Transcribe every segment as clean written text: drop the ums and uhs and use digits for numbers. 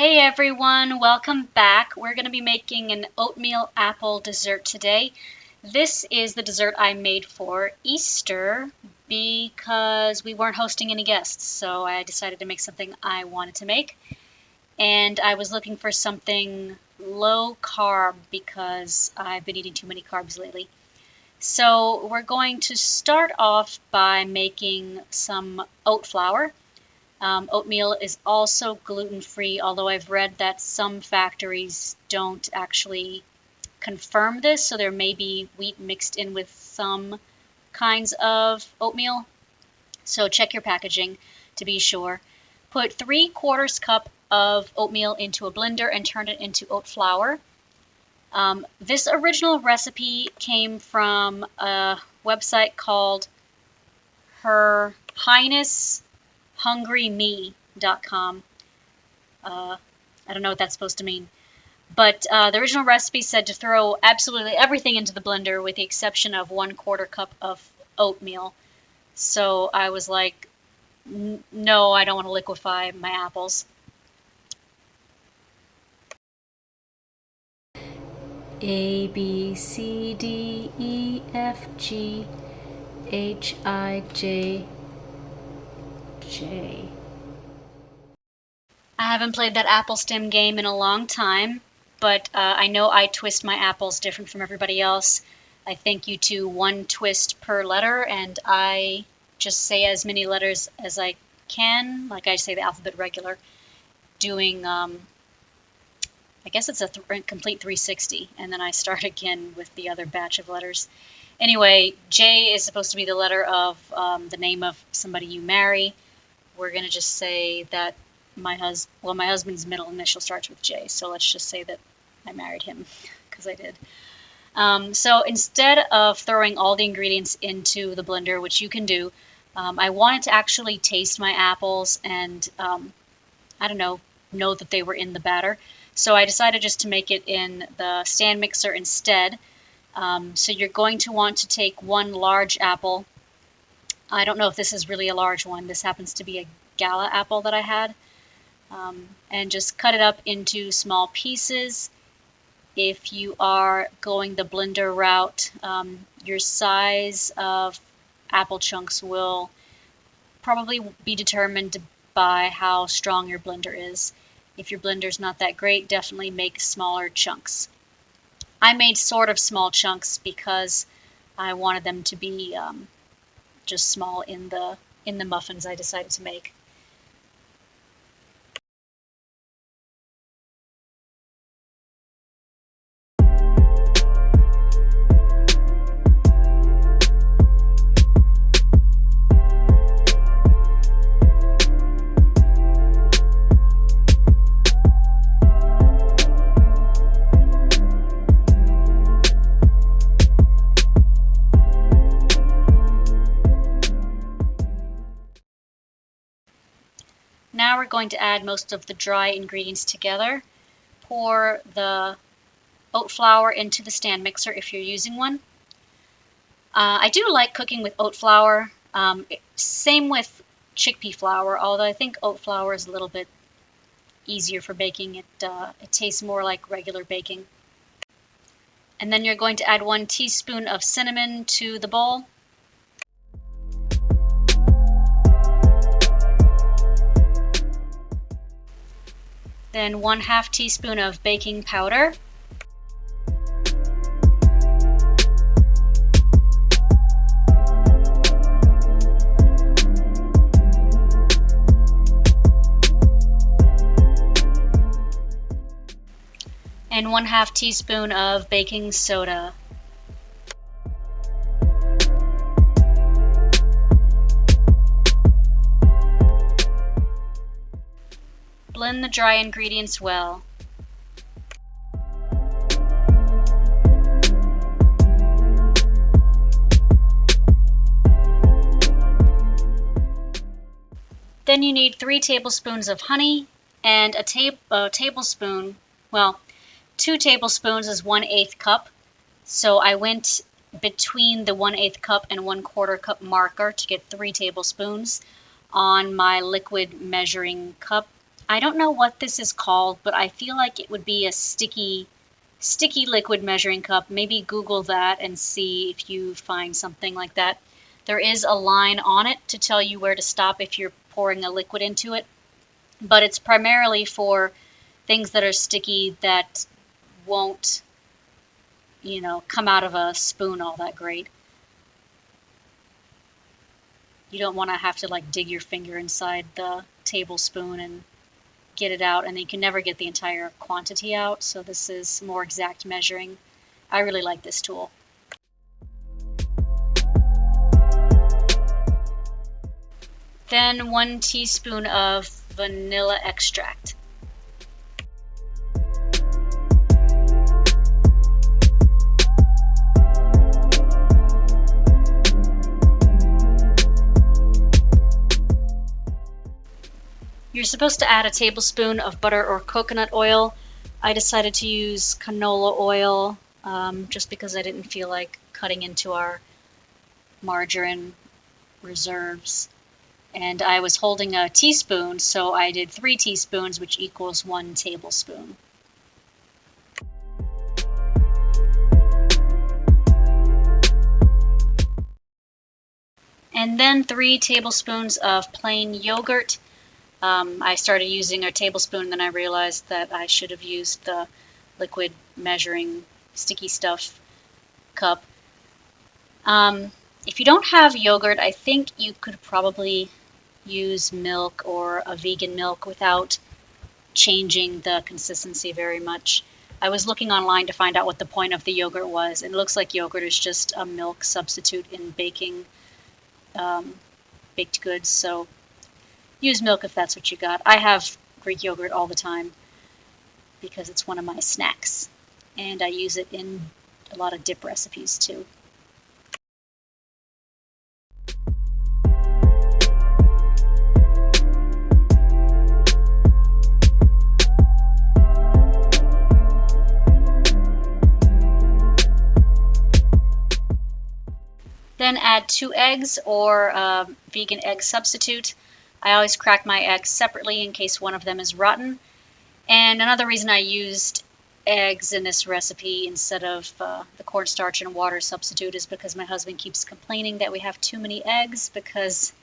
Hey everyone, welcome back. We're going to be making an oatmeal apple dessert today. This is the dessert I made for Easter because we weren't hosting any guests, so I decided to make something I wanted to make. And I was looking for something low carb because I've been eating too many carbs lately. So we're going to start off by making some oat flour. Oatmeal is also gluten-free, although I've read that some factories don't actually confirm this, so there may be wheat mixed in with some kinds of oatmeal. So check your packaging to be sure. Put 3/4 cup of oatmeal into a blender and turn it into oat flour. This original recipe came from a website called Her Highness HungryMe.com. I don't know what that's supposed to mean. But the original recipe said to throw absolutely everything into the blender with the exception of 1/4 cup of oatmeal. So I was like, no, I don't want to liquefy my apples. A, B, C, D, E, F, G, H, I, J, J. I haven't played that apple stem game in a long time, but I know I twist my apples different from everybody else. I think you do one twist per letter, and I just say as many letters as I can, like I say the alphabet regular, doing, I guess it's a complete 360, and then I start again with the other batch of letters. Anyway, J is supposed to be the letter of the name of somebody you marry. We're going to just say that my husband's middle initial starts with J, so let's just say that I married him, because I did. So instead of throwing all the ingredients into the blender, which you can do, I wanted to actually taste my apples and, I don't know that they were in the batter. So I decided just to make it in the stand mixer instead. So you're going to want to take one large apple. I don't know if this is really a large one. This happens to be a gala apple that I had. And just cut it up into small pieces. If you are going the blender route, your size of apple chunks will probably be determined by how strong your blender is. If your blender's not that great, definitely make smaller chunks. I made sort of small chunks because I wanted them to be just small in the muffins I decided to make. Now we're going to add most of the dry ingredients together. Pour the oat flour into the stand mixer if you're using one. I do like cooking with oat flour. Same with chickpea flour, although I think oat flour is a little bit easier for baking. It tastes more like regular baking. And then you're going to add 1 teaspoon of cinnamon to the bowl. Then 1/2 teaspoon of baking powder. And 1/2 teaspoon of baking soda. Blend the dry ingredients well. Then you need 3 tablespoons of honey and a tablespoon, well, 2 tablespoons is 1/8 cup. So I went between the 1/8 cup and 1/4 cup marker to get 3 tablespoons on my liquid measuring cup. I don't know what this is called, but I feel like it would be a sticky liquid measuring cup. Maybe Google that and see if you find something like that. There is a line on it to tell you where to stop if you're pouring a liquid into it, but it's primarily for things that are sticky that won't, come out of a spoon all that great. You don't want to have to like dig your finger inside the tablespoon and get it out, and then you can never get the entire quantity out, so this is more exact measuring. I really like this tool. Then 1 teaspoon of vanilla extract. You're supposed to add a tablespoon of butter or coconut oil. I decided to use canola oil just because I didn't feel like cutting into our margarine reserves. And I was holding a teaspoon, so I did 3 teaspoons, which equals 1 tablespoon. And then 3 tablespoons of plain yogurt. I started using a tablespoon, then I realized that I should have used the liquid measuring sticky stuff cup. If you don't have yogurt, I think you could probably use milk or a vegan milk without changing the consistency very much. I was looking online to find out what the point of the yogurt was. It looks like yogurt is just a milk substitute in baking baked goods, so use milk if that's what you got. I have Greek yogurt all the time because it's one of my snacks, and I use it in a lot of dip recipes too. Then add 2 eggs or a vegan egg substitute. I always crack my eggs separately in case one of them is rotten. And another reason I used eggs in this recipe instead of the cornstarch and water substitute is because my husband keeps complaining that we have too many eggs, because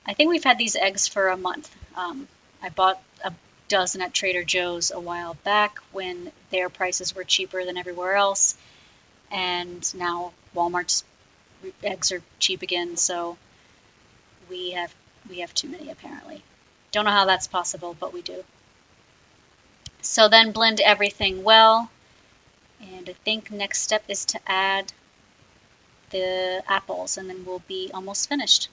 I think we've had these eggs for a month. I bought a dozen at Trader Joe's a while back when their prices were cheaper than everywhere else, and now Walmart's eggs are cheap again, so we have too many apparently. Don't know how that's possible, but we do. So then blend everything well, and I think next step is to add the apples, and then we'll be almost finished.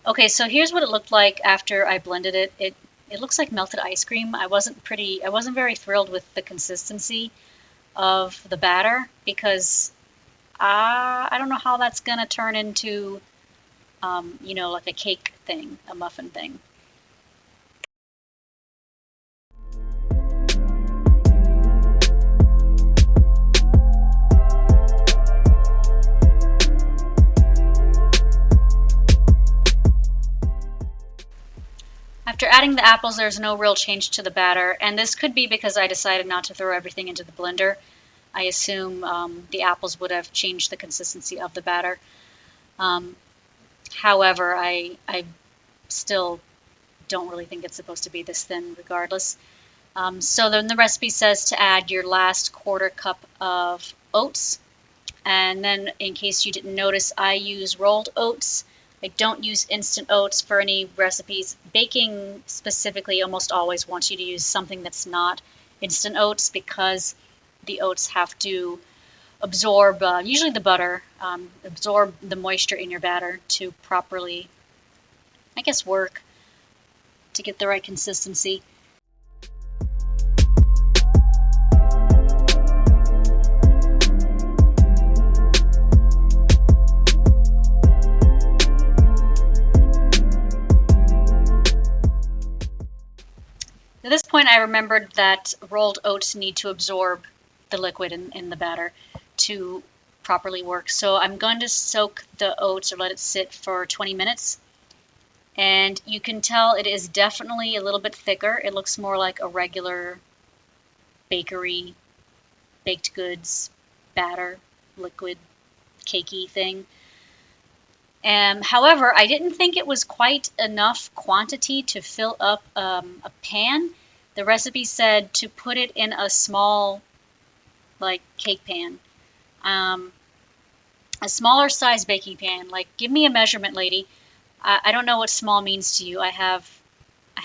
Okay, so here's what it looked like after I blended it. It looks like melted ice cream. I wasn't very thrilled with the consistency of the batter, because I don't know how that's gonna turn into, like a cake thing, a muffin thing. After adding the apples, there's no real change to the batter, and this could be because I decided not to throw everything into the blender. I assume the apples would have changed the consistency of the batter. However, I still don't really think it's supposed to be this thin regardless. So then the recipe says to add your last 1/4 cup of oats. And then in case you didn't notice, I use rolled oats. I don't use instant oats for any recipes. Baking specifically almost always wants you to use something that's not instant oats, because the oats have to absorb, usually the butter, absorb the moisture in your batter to properly, I guess, work to get the right consistency. At this point, I remembered that rolled oats need to absorb the liquid in the batter to properly work. So I'm going to soak the oats or let it sit for 20 minutes. And you can tell it is definitely a little bit thicker. It looks more like a regular bakery baked goods batter, liquid, cakey thing. However, I didn't think it was quite enough quantity to fill up a pan. The recipe said to put it in a small, like, cake pan. Um, a smaller size baking pan. Like, give me a measurement, lady. I don't know what small means to you. I have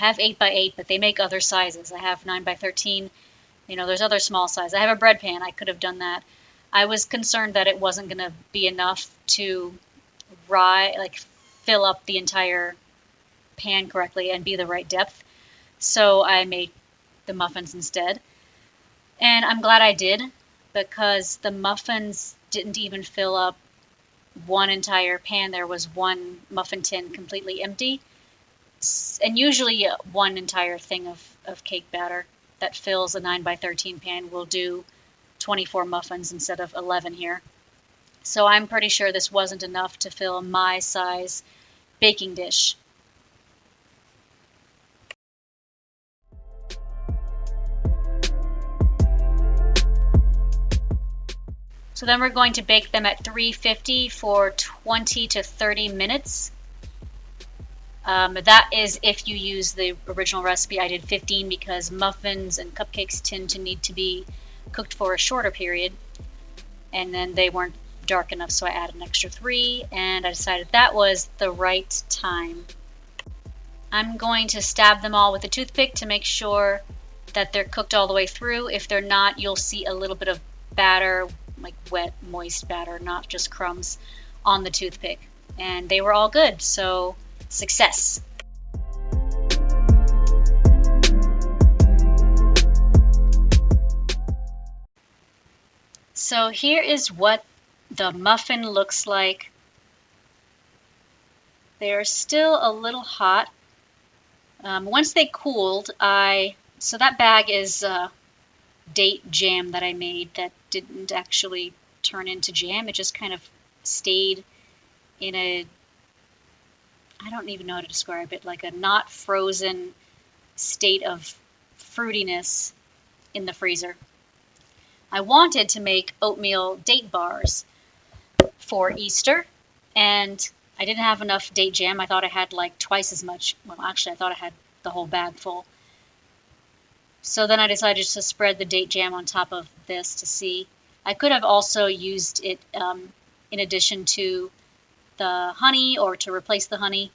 8 by 8, but they make other sizes. I have 9 by 13. There's other small size. I have a bread pan. I could have done that. I was concerned that it wasn't going to be enough to fill up the entire pan correctly and be the right depth. So I made the muffins instead. And I'm glad I did, because the muffins didn't even fill up one entire pan. There was one muffin tin completely empty. And usually one entire thing of cake batter that fills a 9 by 13 pan will do 24 muffins instead of 11 here. So I'm pretty sure this wasn't enough to fill my size baking dish. So then we're going to bake them at 350 for 20 to 30 minutes. That is if you use the original recipe. I did 15 because muffins and cupcakes tend to need to be cooked for a shorter period. And then they weren't dark enough, so I added an extra 3, and I decided that was the right time. I'm going to stab them all with a toothpick to make sure that they're cooked all the way through. If they're not, you'll see a little bit of batter, like wet, moist batter, not just crumbs, on the toothpick. And they were all good, so success. So here is what the muffin looks like. They're still a little hot. Once they cooled, so that bag is date jam that I made that didn't actually turn into jam. It just kind of stayed in I don't even know how to describe it, like a not frozen state of fruitiness in the freezer. I wanted to make oatmeal date bars for Easter, and I didn't have enough date jam. I thought I had like twice as much. Well, actually, I thought I had the whole bag full. So then I decided to spread the date jam on top of this to see. I could have also used it in addition to the honey or to replace the honey,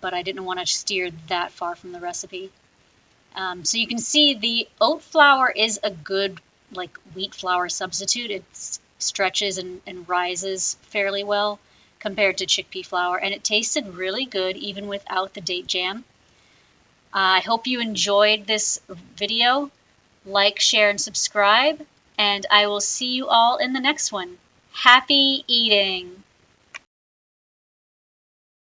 but I didn't want to steer that far from the recipe. So you can see the oat flour is a good wheat flour substitute. It stretches and rises fairly well compared to chickpea flour, and it tasted really good even without the date jam. I hope you enjoyed this video. Like, share, and subscribe, and I will see you all in the next one. Happy eating!